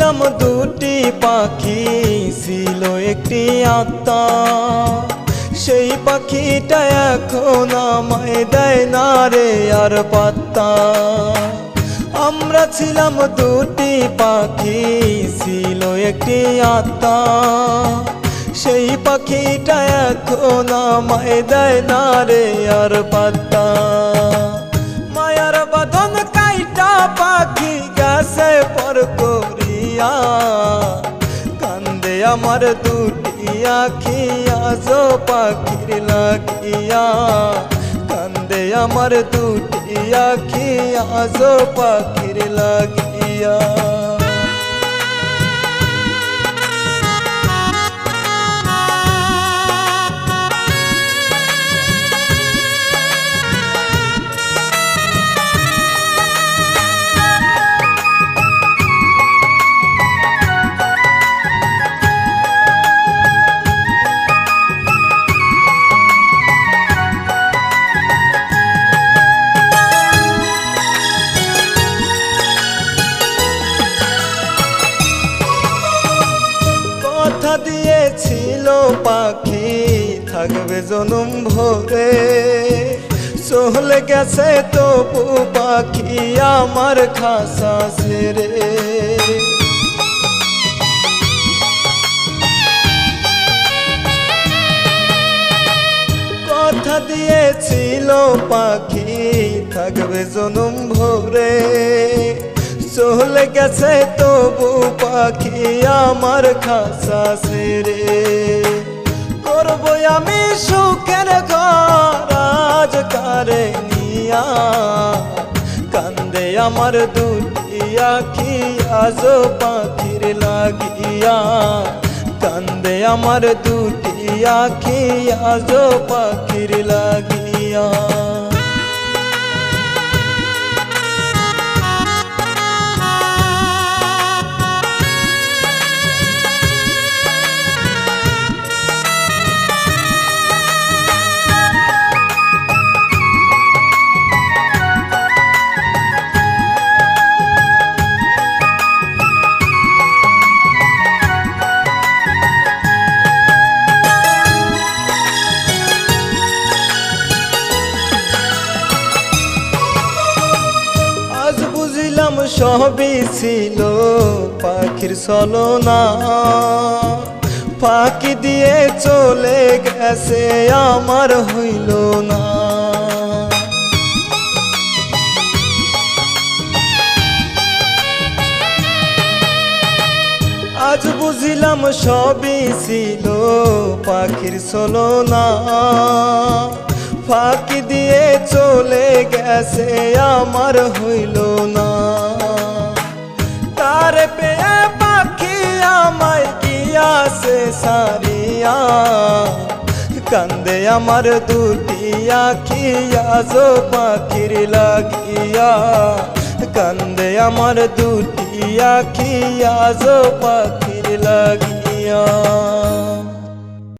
বুঝিলাম দুটি পাখি ছিল একটি আত্মা, সেই পাখিটা এখন আমায় দেয় না রে আর পাত্তা। আমরা ছিলাম দুটি পাখি ছিল একটি আত্মা, সেই পাখিটা এখন আমায় দেয় না রে আর পাত্তা। মায়ার বাঁধন কাইটা পাখি গেছে পর করিয়া, কান্দে আমার দুটি আখি আজো পাখির লাগিয়া, কান্দে আমার দুটি আখি আজো পাখির লাগিয়া। কথা দিয়েছিল পাখি থাকবে জনম ভরে, চলে গেছে তবু পাখি আমার খাসা ছেড়ে। কথা দিয়েছিল পাখি থাকবে জনম ভরে, চলে গেছে তবু পাখি আমার খাসা ছেড়ে। করবো আমি সুখের ঘর আজ কারে নিয়া, কান্দে আমার দুটি আখি আজো পাখির লাগিয়া, কান্দে আমার দুটি আখি আজো পাখির লাগিয়া। সবই ছিল পাখির ছলনা, ফাঁকি দিয়ে চলে গেছে আমার হইল না। আজ বুঝিলাম সবই ছিল পাখির ছলনা, ফাঁকি দিয়ে চলে গেছে আমার হইল না। তার পেয়ে পাখি আমায় গিয়াছে সারিয়া, কান্দে আমার দুটি আখি আজো পাখির লাগিয়া, কান্দে আমার দুটি আখি আজো পাখির লাগিয়া।